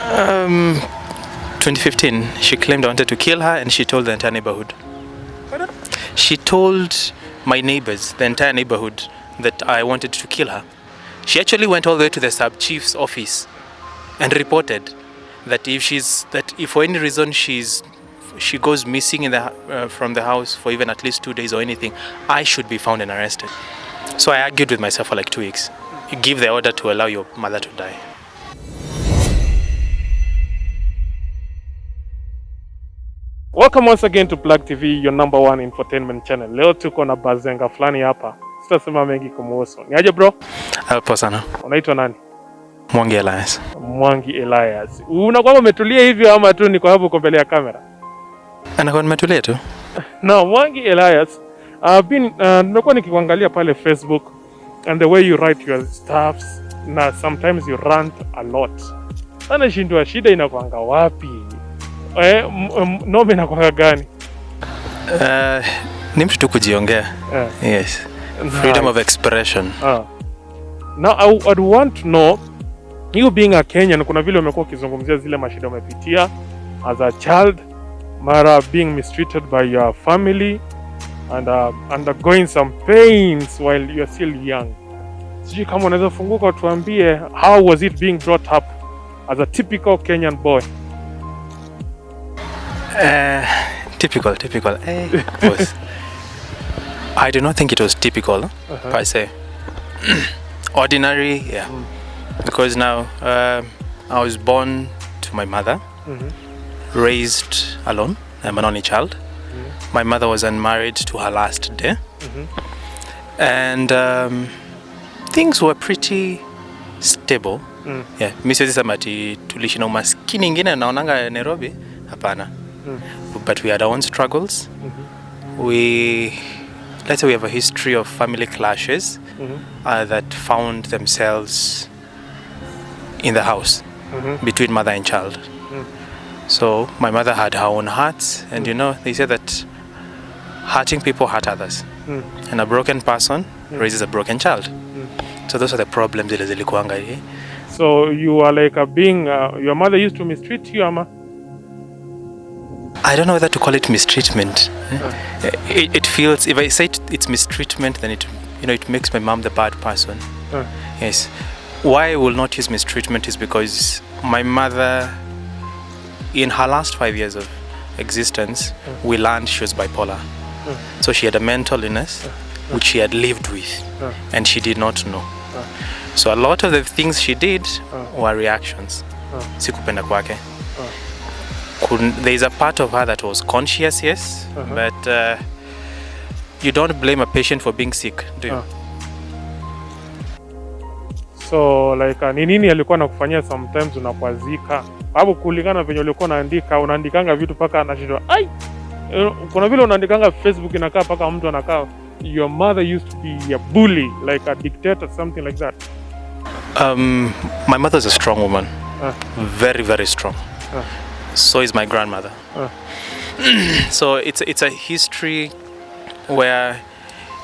2015, she claimed I wanted to kill her, and she told the entire neighborhood. She told my neighbors, the entire neighborhood, that I wanted to kill her. She actually went all the way to the sub-chief's office and reported that if for any reason she goes missing from the house for even at least 2 days or anything, I should be found and arrested. So I argued with myself for like 2 weeks. You give the order to allow your mother to die. Welcome once again to Plug TV, your number one infotainment channel. Leo tuko na bazenga fulani hapa. Sitasema mengi kumuhusu. Ni aje bro? Hapo sana. Unaitwa nani? MWANGI ELIAS. MWANGI ELIAS. Unakuwa umetulia hivyo ama tu ni kwa sababu uko mbele ya kamera? Anakuwa nimetulia tu. No, MWANGI ELIAS. Nimekuwa nikikuangalia pale Facebook and the way you write your stuffs, na sometimes you rant a lot. Sana shindwa shida inakuanga wapi? Nome inakuanga gani? Ni mtu tu kujiongea. Yes. Freedom of expression. Now I would want to know, you being a Kenyan, kuna vile umekuwa ukizungumzia zile mashida umepitia as a child, mara being mistreated by your family and undergoing some pains while you're still young. Sijui kama unaweza funguka tuambie, how was it being brought up as a typical Kenyan boy? Typical. Was, I do not think it was typical per se. Ordinary, yeah. Because now I was born to my mother, raised alone. I'm an only child. My mother was unmarried to her last day, and things were pretty stable. Yeah, mimi siwezi sema ati tulishi na umaskini ingine naonanga Nairobi, hapana. But we had our own struggles. Let's say we have a history of family clashes that found themselves in the house between mother and child. So my mother had her own heart, and they say that hurting people hurt others, and a broken person raises a broken child. So those are the problems that zilikuanga. So you are like your mother used to mistreat you, ama? I don't know whether to call it mistreatment. It feels, if I say it's mistreatment, then it makes my mom the bad person. Yes. Why I will not use mistreatment is because my mother, in her last 5 years of existence, we learned she was bipolar. So she had a mental illness which she had lived with, and she did not know. So a lot of the things she did were reactions. Sikupenda kwake. There is a part of her that was conscious, yes, but you don't blame a patient for being sick, do you? So like nini alikuwa nakufanyia sometimes unakwazika? Sababu kulingana venye ulikuwa unaandikanga vitu paka anashindwa. Kuna vile unaandikanga Facebook inakaa paka mtu anakaa, your mother used to be a bully, like a dictator, something like that. My mother is a strong woman. Very, very strong. So is my grandmother. So it's a history where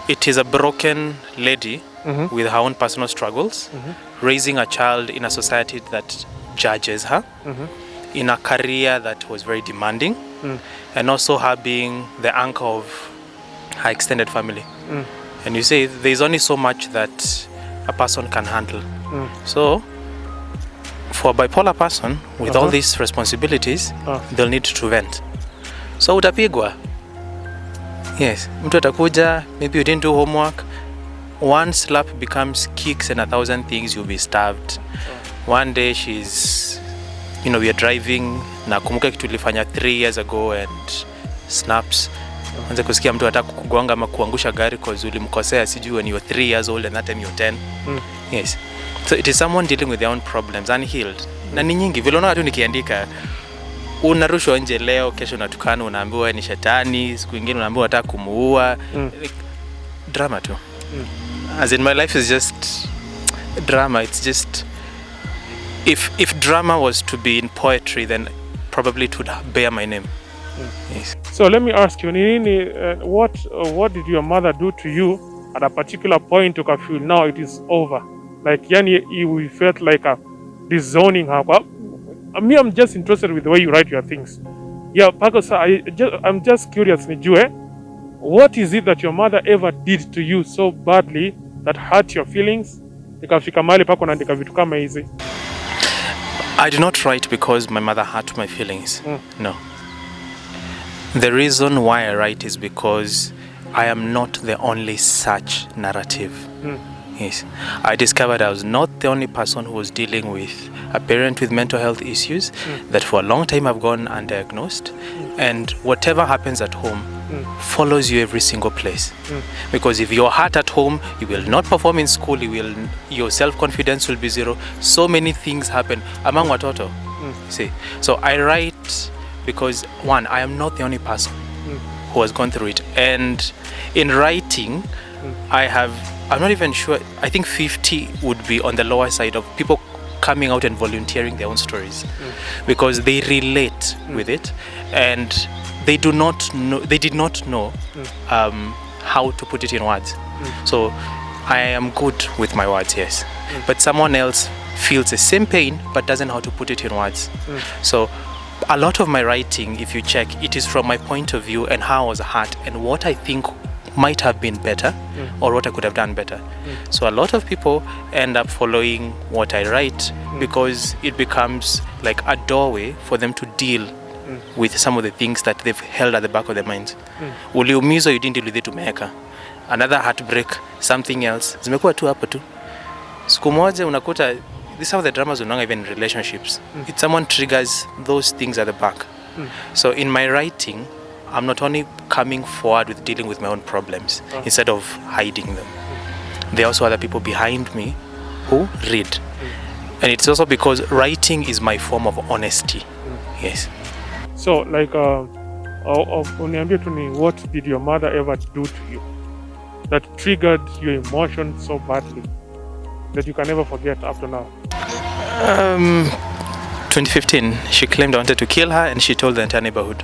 it is a broken lady with her own personal struggles, raising a child in a society that judges her, in a career that was very demanding, and also her being the anchor of her extended family. And you say there's only so much that a person can handle. So for a bipolar person with all these responsibilities, they'll need to vent. So utapigwa. Yes, mtu atakuja, maybe you didn't do homework. One slap becomes kicks and 1,000 things, you'll be starved. One day we are driving, na kumbuka kitu tulifanya 3 years ago, and snaps. Anza kusikia mtu ataka kukugonga ama kuangusha gari cause ulimkosea sijui when you were 3 years old and that time you're 10. Yes. So it is someone dealing with their own problems, unhealed. Na ni nyingi, vile unaona tu nikiandika, unarushwa nje leo, kesho unatukana, unaambiwa ni shetani, siku nyingine unaambiwa unataka kumuua. Drama tu. As in, my life is just drama. It's just, if drama was to be in poetry, then probably it would bear my name. Yes. So let me ask you, what did your mother do to you at a particular point to feel now it is over? Like, yani, you felt like disowning her. me, I'm just interested with the way you write your things. Yeah, Paco, sir, I'm just curious, nijue, what is it that your mother ever did to you so badly that hurt your feelings? Ikafika mahali pako naandika vitu kama hizi. I do not write because my mother hurt my feelings. No. The reason why I write is because I am not the only such narrative. Yes. I discovered I was not the only person who was dealing with a parent with mental health issues, that for a long time I've gone undiagnosed, and whatever happens at home follows you every single place. Because if you're hurt at home, you will not perform in school, your self-confidence will be zero. So many things happen among Watoto. See, so I write because, one, I am not the only person who has gone through it, and in writing I'm not even sure, I think 50 would be on the lower side of people coming out and volunteering their own stories, because they relate with it, and they did not know how to put it in words. So I am good with my words, yes, but someone else feels the same pain but doesn't know how to put it in words. So a lot of my writing, if you check, it is from my point of view and how I was hurt and what I think might have been better or what I could have done better. So a lot of people end up following what I write because it becomes like a doorway for them to deal with some of the things that they've held at the back of their minds. Uliumizwa, you didn't deal with it, umeweka. Another heartbreak, something else. Zimekuwa tu hapo tu. Siku moja unakuta, these are the dramas unanga even in relationships. If someone triggers those things at the back. So in my writing, I'm not only coming forward with dealing with my own problems instead of hiding them. There are also other people behind me who read. And it's also because writing is my form of honesty. Yes. So, like, uniambie tu ni, what did your mother ever do to you that triggered your emotions so badly that you can never forget up to now? 2015, she claimed I wanted to kill her, and she told the entire neighborhood.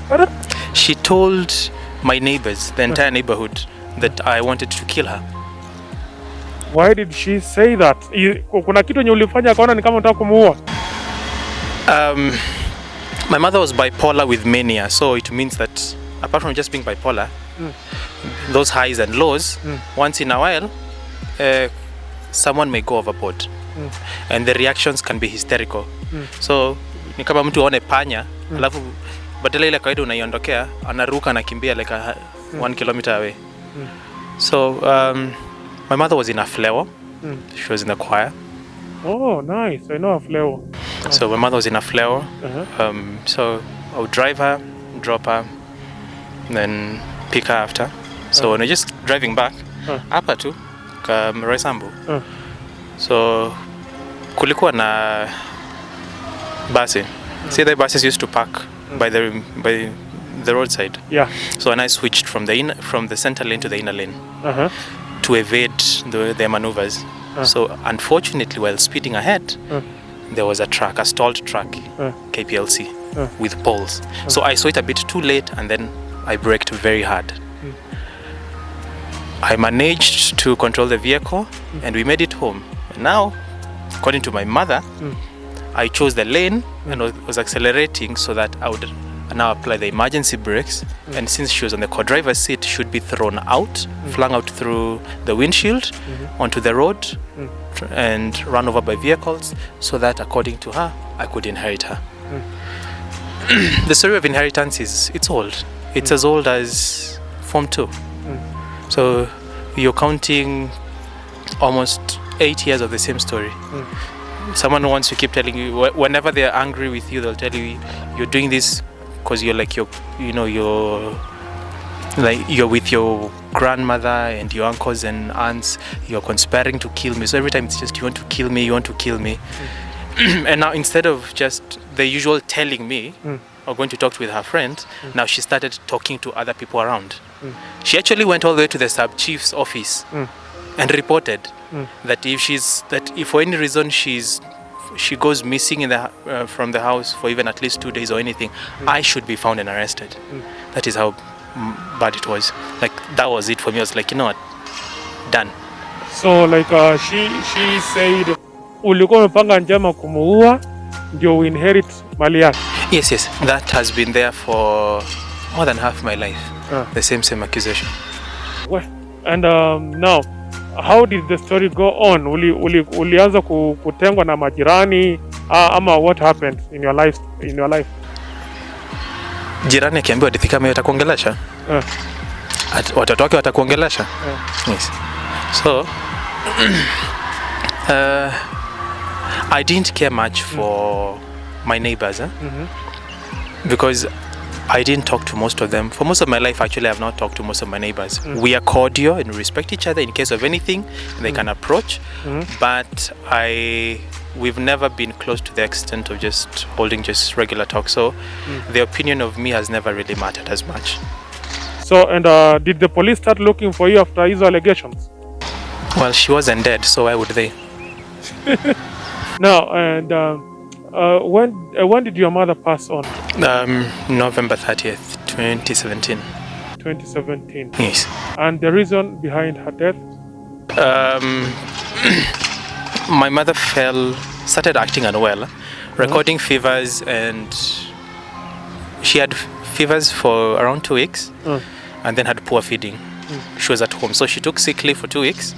What? She told my neighbors, the entire neighborhood, that I wanted to kill her. Why did she say that? Kuna kitu yenye ulifanya akaona ni kama unataka kumuua? My mother was bipolar with mania, so it means that apart from just being bipolar, those highs and lows, once in a while, someone may go overboard, and the reactions can be hysterical. So ni kama mtu aone panya, alafu badala ile kawaida unaiondokea, anaruka anakimbia like 1 kilometer away. So my mother was in a fleo. She was in the choir. Oh, nice. I know a fleo. So my mother was in a fleo. So I would drive her, drop her, and then pick her after. So when we're just driving back, hapa tu Roysambu. So kulikuwa na basi. See, the buses used to park by the roadside. Yeah. So when I switched from the center lane to the inner lane to evade the maneuvers. So unfortunately, while speeding ahead, there was a stalled truck, KPLC, with poles. So I saw it a bit too late, and then I braked very hard. I managed to control the vehicle, and we made it home. Now, according to my mother, I chose the lane and was accelerating so that I would now apply the emergency brakes. And since she was on the co-driver's seat, she would be thrown out, flung out through the windshield onto the road and run over by vehicles, so that, according to her, I could inherit her. The story of inheritance it's old. It's as old as Form 2. So you're counting almost 8 years of the same story. Someone wants to keep telling you, whenever they're angry with you, they'll tell you, you're doing this because you're with your grandmother and your uncles and aunts, you're conspiring to kill me. So every time it's just, you want to kill me, you want to kill me. And now, instead of just the usual telling me or going to talk with her friend, now she started talking to other people around. She actually went all the way to the sub-chief's office and reported that if for any reason she goes missing from the house for even at least 2 days or anything, I should be found and arrested. That is how bad it was. Like, that was it for me. I was like, you know what, done. So like she said ulikuwa umepanga njama kumuua, ndio inherit mali yake. Yes, that has been there for more than half my life. The same accusation. Well, and now how did the story go on? Ulianza kutengwa na majirani ama what happened in your life? Jirani akiambiwa hadithi kama hiyo atakuongelesha? Watoto wake watakuongelesha? Yes. So I didn't care much for my neighbors, because I didn't talk to most of them. For most of my life, actually, I have not talked to most of my neighbors. We are cordial and respect each other in case of anything, and they can approach. But we've never been close to the extent of just holding just regular talk. So the opinion of me has never really mattered as much. So, and did the police start looking for you after his allegations? Well, she wasn't dead, so why would they? Now, and when did your mother pass on? November 30th, 2017. 2017. Yes. And the reason behind her death? My mother started acting unwell, recording fevers, and she had fevers for around 2 weeks, and then had poor feeding. She was at home, so she took sick leave for 2 weeks.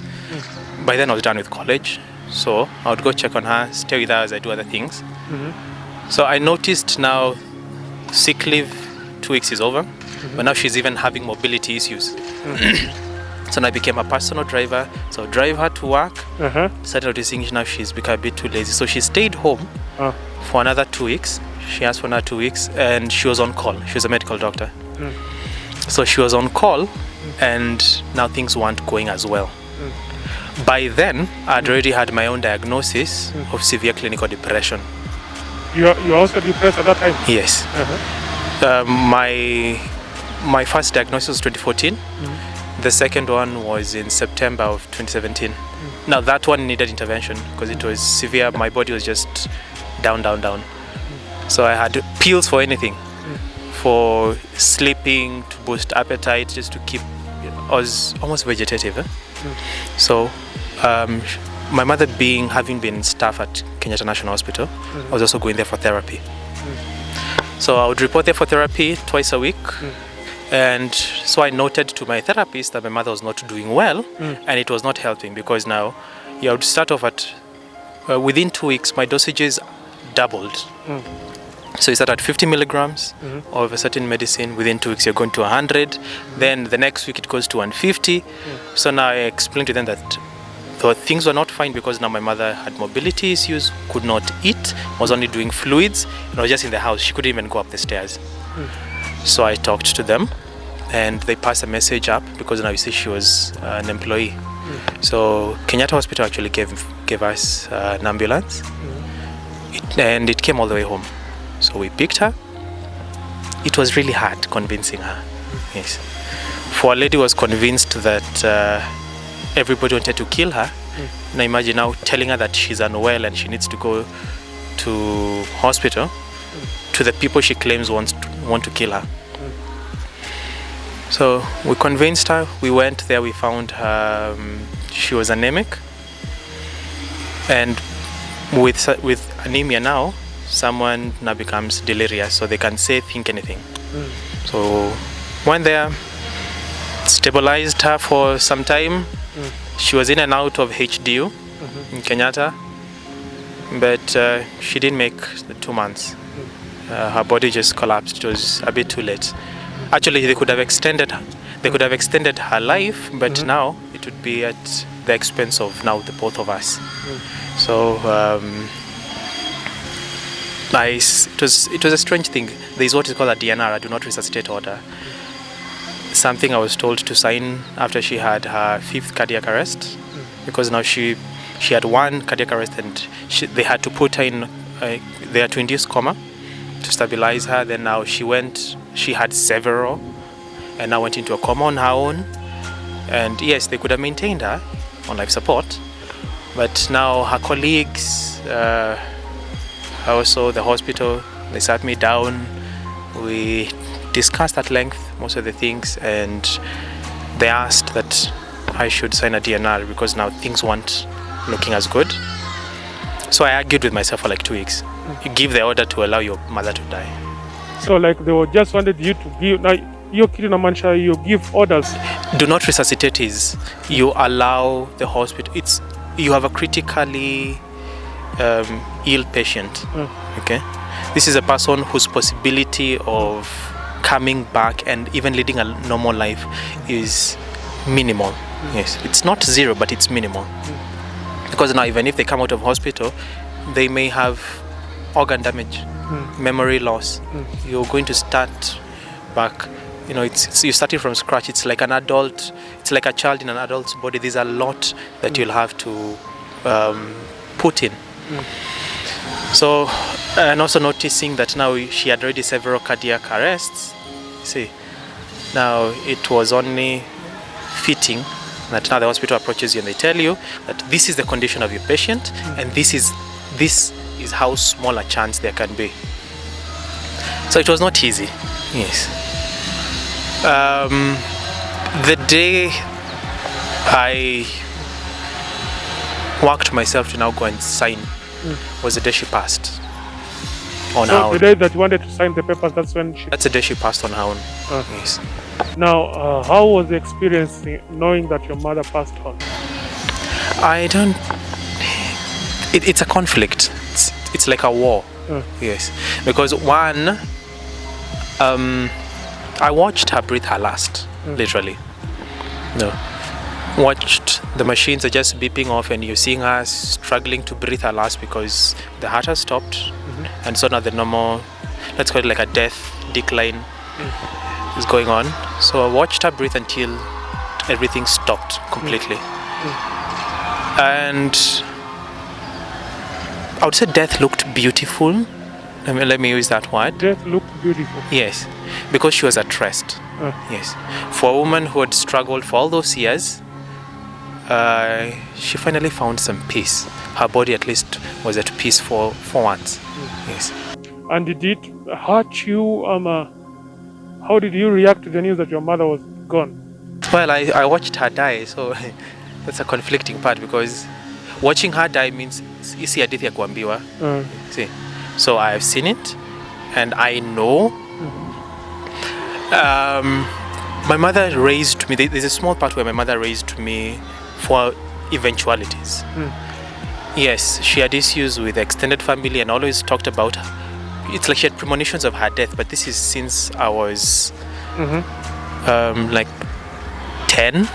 By then I was done with college, so I would go check on her, stay with her as I do other things. So I noticed now sick leave 2 weeks is over, but now she's even having mobility issues. So now I became a personal driver, so I drive her to work. Started noticing now she's become a bit too lazy, so she stayed home for another 2 weeks. She asked for another 2 weeks, and she was on call. She was a medical doctor. So she was on call, and now things weren't going as well. By then, I'd already had my own diagnosis of severe clinical depression. You were also depressed at that time? Yes. My first diagnosis was 2014. The second one was in September of 2017. Now that one needed intervention because it was severe. My body was just down. So I had pills for anything, for sleeping, to boost appetite, just to keep. I was almost vegetative. So my mother having been staff at Kenyatta National Hospital, I was also going there for therapy. So I would report there for therapy twice a week. And so I noted to my therapist that my mother was not doing well, and it was not helping, because now you would start off at within 2 weeks my dosages doubled. So you start at 50 milligrams of a certain medicine. Within 2 weeks you're going to 100. Then the next week it goes to 150. So now I explained to them that things were not fine, because now my mother had mobility issues, could not eat, was only doing fluids, and was just in the house. She couldn't even go up the stairs. So I talked to them, and they passed a message up, because now you see she was an employee. So Kenyatta Hospital actually gave us an ambulance, and it came all the way home. So we picked her. It was really hard convincing her. Yes. For a lady who was convinced that everybody wanted to kill her, now imagine now telling her that she's unwell and she needs to go to hospital, to the people she claims want to kill her. So we convinced her. We went there. We found her. She was anemic, and with anemia now, someone now becomes delirious, so they can think anything. So went there, stabilized her for some time. She was in and out of HDU in Kenyatta, but she didn't make the 2 months. Her body just collapsed. It was a bit too late. Actually, they could have extended her life, but now it would be at the expense of now the both of us. So it was a strange thing. There is what is called a DNR, a do not resuscitate order. Something I was told to sign after she had her 5th cardiac arrest, because now she had 1 cardiac arrest, and they had to put her in. They had to induce coma to stabilize her. Then now she had several, and now went into a coma on her own. And yes, they could have maintained her on life support, but now her colleagues, also the hospital, they sat me down. We discussed at length most of the things, and they asked that I should sign a DNR, because now things weren't looking as good. So I argued with myself for like 2 weeks. give the order to allow your mother to die. So like they were just wanted you to give, now hiyo kitu inamaanisha you give orders. Do not resuscitate is you allow the hospital, you have a critically ill patient. Okay, this is a person whose possibility of coming back and even leading a normal life is minimal. Yes, it's not zero, but it's minimal. Because now even if they come out of hospital, they may have organ damage, memory loss. You're going to start back. You know, you're starting from scratch. It's like an adult. It's like a child in an adult's body. There's a lot that you'll have to put in. So, and also noticing that now she had already several cardiac arrests. See, now it was only fitting that now the hospital approaches you and they tell you that this is the condition of your patient, and this is how small a chance there can be. So it was not easy. Yes. The day I worked myself to now go and sign was the day she passed on So Haun. the day that you wanted to sign the papers, that's when she... That's the day she passed on Haun. Yes. Now, how was the experience knowing that your mother passed on? I don't. It's a conflict. It's like a war. Yes, because one, I watched her breathe her last, literally. No, watched the machines are just beeping off, and you're seeing her struggling to breathe her last because the heart has stopped, and so now the normal, let's call it like a death decline, is going on. So I watched her breathe until everything stopped completely. And I would say death looked beautiful. Let me use that word. Death looked beautiful. Yes, because she was at rest. Yes, for a woman who had struggled for all those years, she finally found some peace. Her body at least was at peace for once. Yes. And did it hurt you? How did you react to the news that your mother was gone? Well, I watched her die, so that's a conflicting part, because watching her die means isi hadithi ya kuambiwa. See, so I have seen it, and I know. My mother raised me. There's a small part where my mother raised me for eventualities. Yes, she had issues with the extended family and always talked about. It's like she had premonitions of her death, but this is since I was like 10.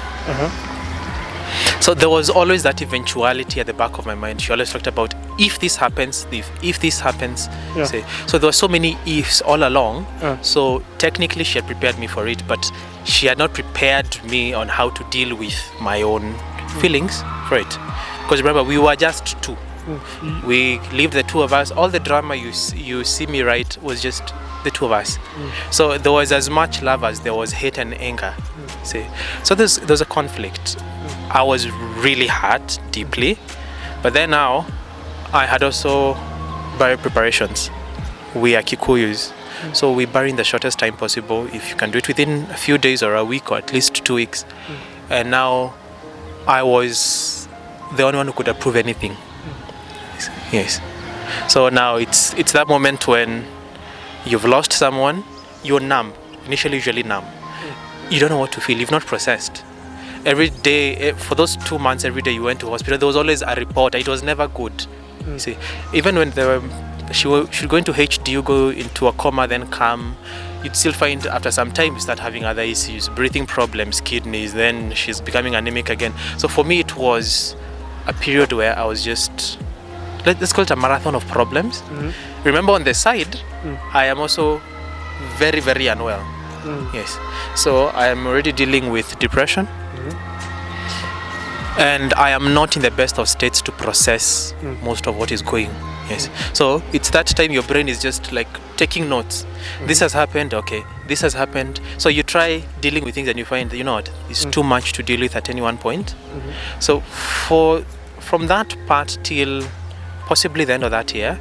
So there was always that eventuality at the back of my mind. She always talked about if this happens, if this happens. Say. So there were so many ifs all along. So technically she had prepared me for it, but she had not prepared me on how to deal with my own feelings for it. Because remember, we were just two. We lived, the two of us. All the drama you see me write was just the two of us. So there was as much love as there was hate and anger. See, so there's a conflict. I was really hurt deeply, but then now I had also burial preparations. We are Kikuyus, so we bury in the shortest time possible. If you can do it within a few days or a week or at least 2 weeks. And now I was the only one who could approve anything. Yes. So now it's that moment when you've lost someone, you're numb. Initially, usually numb. You don't know what to feel. You've not processed. Every day, for those 2 months, every day you went to hospital, there was always a report. It was never good. You see, even when she would go into HDU, go into a coma, then come, you'd still find after some time you start having other issues, breathing problems, kidneys. Then she's becoming anemic again. So for me, it was a period where I was just, let's call it a marathon of problems. Remember, on the side, I am also very, very unwell. Yes. So I am already dealing with depression. And I am not in the best of states to process most of what is going. Yes. So it's that time your brain is just like taking notes. This has happened. Okay. This has happened. So you try dealing with things and you find, you know what, it's too much to deal with at any one point. So from that part till possibly the end of that year,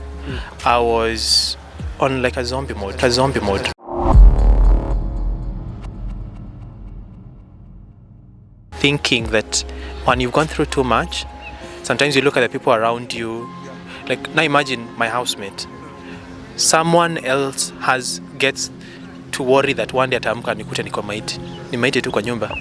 I was on like a zombie mode. Thinking that when you've gone through too much, sometimes you look at the people around you. Like, now imagine my housemate. someone else gets to worry that one day ataamka nikute niko maiti. Ni maiti tu kwa nyumba.